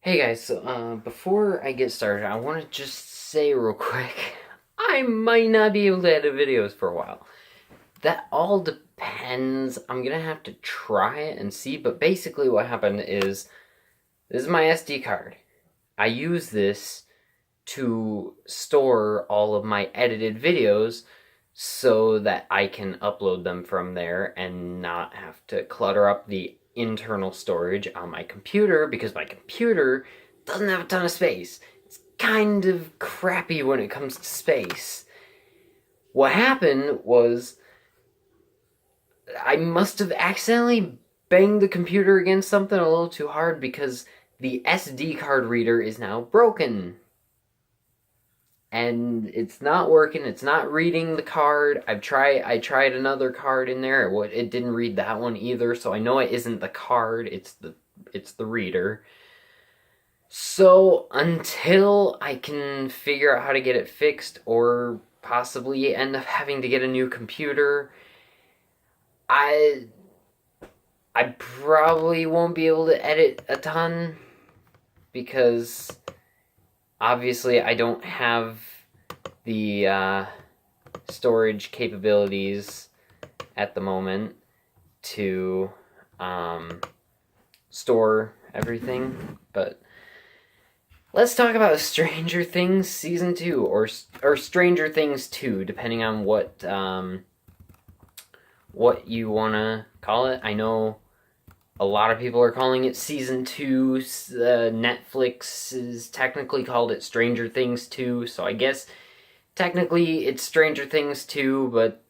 Hey guys, before I get started, I want to just say real quick, I might not be able to edit videos for a while. That all depends. I'm gonna have to try it and see, but basically what happened is, this is my SD card. I use this to store all of my edited videos so that I can upload them from there and not have to clutter up the internal storage on my computer because my computer doesn't have a ton of space. It's kind of crappy when it comes to space. What happened was I must have accidentally banged the computer against something a little too hard because the SD card reader is now broken and it's not working. It's not reading the card. I tried another card in there. It didn't read that one either. So I know it isn't the card. It's the reader. So until I can figure out how to get it fixed or possibly end up having to get a new computer, I I probably won't be able to edit a ton because obviously I don't have the storage capabilities at the moment to store everything. But let's talk about Stranger Things season 2 or Stranger Things 2, depending on what you want to call it. I know a lot of people are calling it season 2. Netflix is technically called it Stranger Things 2, so I guess technically it's Stranger Things 2, but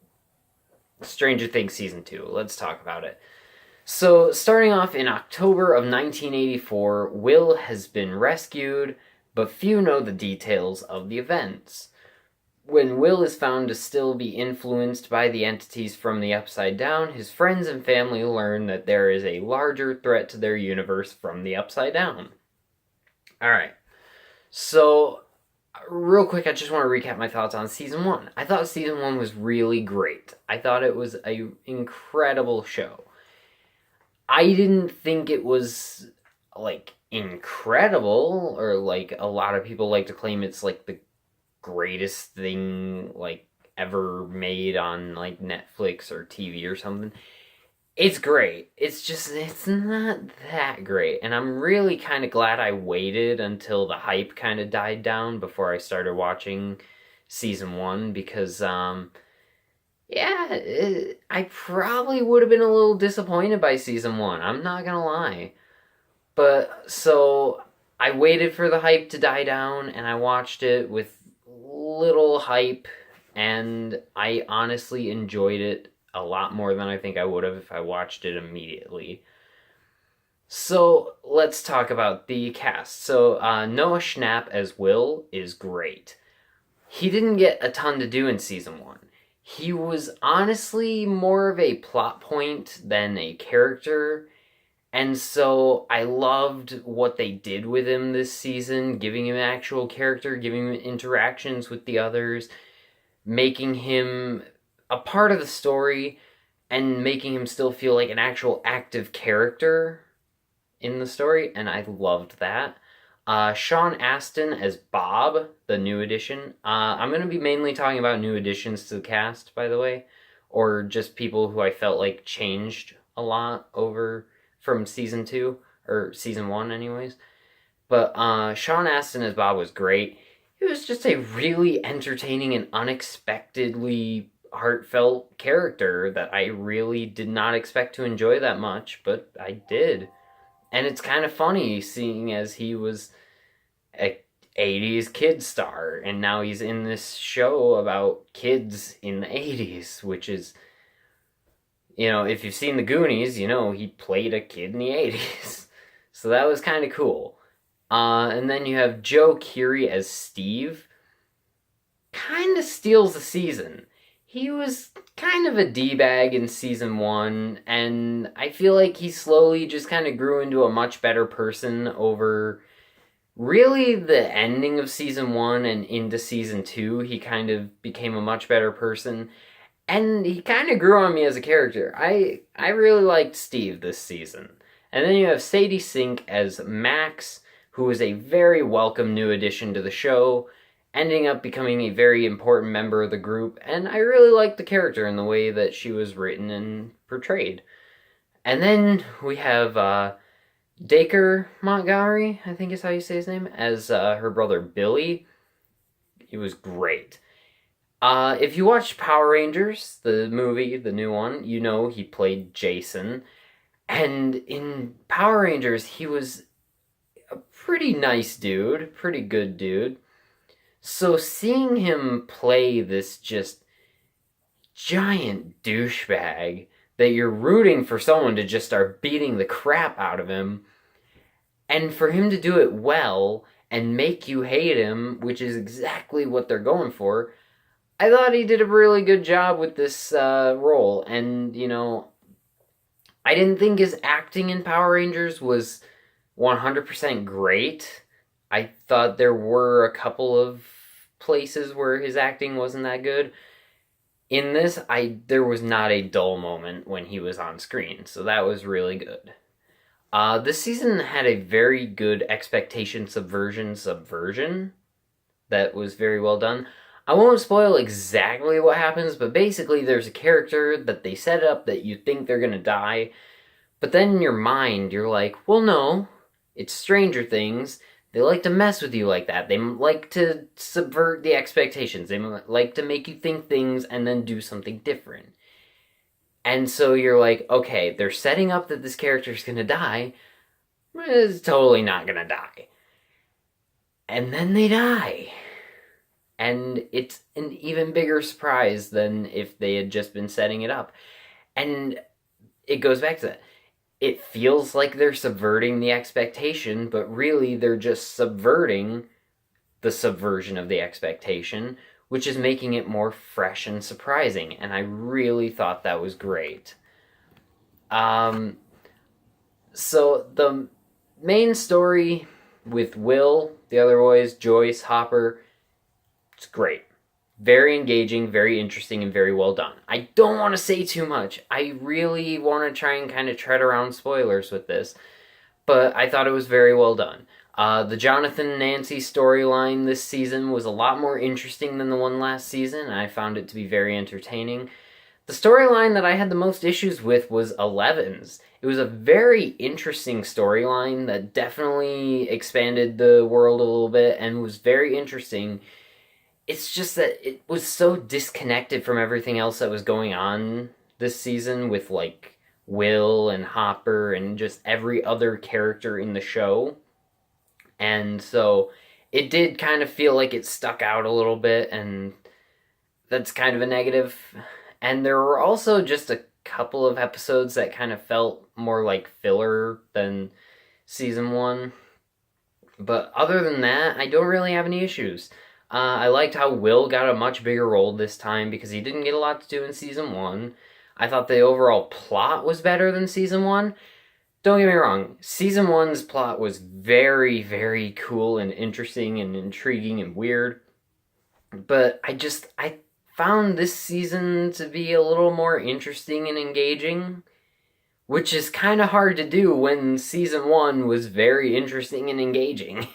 Stranger Things season 2. Let's talk about it. So, starting off in October of 1984, Will has been rescued, but few know the details of the events. When Will is found to still be influenced by the entities from the Upside Down, his friends and family learn that there is a larger threat to their universe from the Upside Down. Alright, so real quick, I just want to recap my thoughts on season 1. I thought season 1 was really great. I thought it was an incredible show. I didn't think it was, like, incredible, or like a lot of people like to claim it's like the greatest thing like ever made on like Netflix or TV or something. It's great. It's not that great. And I'm really kind of glad I waited until the hype kind of died down before I started watching season 1 because I probably would have been a little disappointed by season 1. I'm not going to lie. But so I waited for the hype to die down and I watched it with little hype, and I honestly enjoyed it a lot more than I think I would have if I watched it immediately. So let's talk about the cast. So Noah Schnapp as Will is great. He didn't get a ton to do in season 1. He was honestly more of a plot point than a character, and so I loved what they did with him this season, giving him an actual character, giving him interactions with the others, making him a part of the story, and making him still feel like an actual active character in the story, and I loved that. Sean Astin as Bob, the new addition. I'm going to be mainly talking about new additions to the cast, by the way, or just people who I felt like changed a lot over from season 2, or season 1 anyways. But Sean Astin as Bob was great. It was just a really entertaining and unexpectedly heartfelt character that I really did not expect to enjoy that much, but I did. And it's kind of funny seeing as he was a 80s kid star and now he's in this show about kids in the 80s, which is, if you've seen the Goonies, he played a kid in the 80s. So that was kind of cool. And then you have Joe Keery as Steve. Kind of steals the season. He was kind of a D-bag in season 1, and I feel like he slowly just kind of grew into a much better person over really the ending of season 1 and into season 2. He kind of became a much better person. And he kind of grew on me as a character. I really liked Steve this season. And then you have Sadie Sink as Max, who was a very welcome new addition to the show, ending up becoming a very important member of the group, and I really liked the character and the way that she was written and portrayed. And then we have Dacre Montgomery, I think is how you say his name, as her brother Billy. He was great. If you watched Power Rangers, the movie, the new one, you know he played Jason. And in Power Rangers, he was a pretty nice dude, pretty good dude. So seeing him play this just giant douchebag that you're rooting for someone to just start beating the crap out of him, and for him to do it well and make you hate him, which is exactly what they're going for, I thought he did a really good job with this role. And, you know, I didn't think his acting in Power Rangers was 100% great. I thought there were a couple of places where his acting wasn't that good. In this, there was not a dull moment when he was on screen, so that was really good. This season had a very good expectation subversion that was very well done. I won't spoil exactly what happens, but basically there's a character that they set up that you think they're gonna die, but then in your mind you're like, well, no, it's Stranger Things. They like to mess with you like that. They like to subvert the expectations. They like to make you think things and then do something different. And so you're like, okay, they're setting up that this character's gonna die. It's totally not gonna die. And then they die. And it's an even bigger surprise than if they had just been setting it up. And it goes back to that. It feels like they're subverting the expectation, but really they're just subverting the subversion of the expectation, which is making it more fresh and surprising. And I really thought that was great. So the main story with Will, the other boys, Joyce, Hopper, it's great. Very engaging, very interesting, and very well done. I don't want to say too much. I really want to try and kind of tread around spoilers with this, but I thought it was very well done. The Jonathan and Nancy storyline this season was a lot more interesting than the one last season, and I found it to be very entertaining. The storyline that I had the most issues with was Eleven's. It was a very interesting storyline that definitely expanded the world a little bit and was very interesting. It's just that it was so disconnected from everything else that was going on this season with, like, Will and Hopper and just every other character in the show. And so it did kind of feel like it stuck out a little bit, and that's kind of a negative. And there were also just a couple of episodes that kind of felt more like filler than season 1. But other than that, I don't really have any issues. I liked how Will got a much bigger role this time because he didn't get a lot to do in season 1. I thought the overall plot was better than season 1. Don't get me wrong, season 1's plot was very, very cool and interesting and intriguing and weird. But I found this season to be a little more interesting and engaging, which is kind of hard to do when season 1 was very interesting and engaging.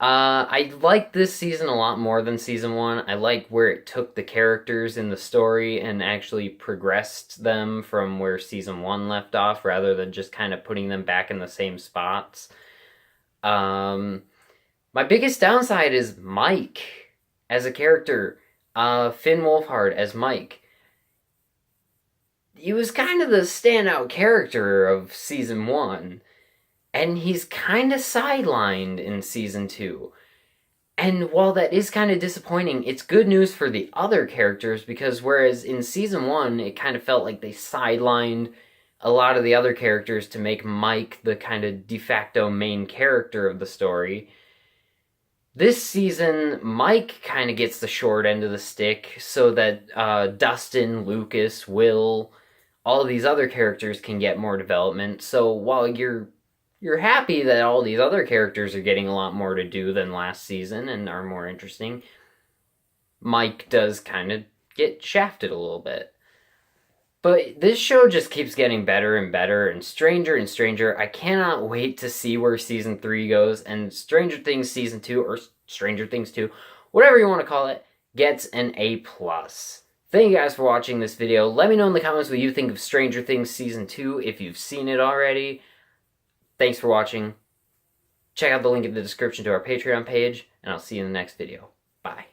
I like this season a lot more than season 1. I like where it took the characters in the story and actually progressed them from where season 1 left off, rather than just kind of putting them back in the same spots. My biggest downside is Mike as a character. Finn Wolfhard as Mike. He was kind of the standout character of season 1. And he's kind of sidelined in season 2. And while that is kind of disappointing, it's good news for the other characters, because whereas in season 1, it kind of felt like they sidelined a lot of the other characters to make Mike the kind of de facto main character of the story, this season, Mike kind of gets the short end of the stick so that Dustin, Lucas, Will, all of these other characters can get more development. So while you're happy that all these other characters are getting a lot more to do than last season and are more interesting, Mike does kind of get shafted a little bit. But this show just keeps getting better and better and stranger and stranger. I cannot wait to see where season 3 goes, and Stranger Things season 2, or Stranger Things 2, whatever you want to call it, gets an A+. Thank you guys for watching this video. Let me know in the comments what you think of Stranger Things season 2 if you've seen it already. Thanks for watching. Check out the link in the description to our Patreon page, and I'll see you in the next video. Bye.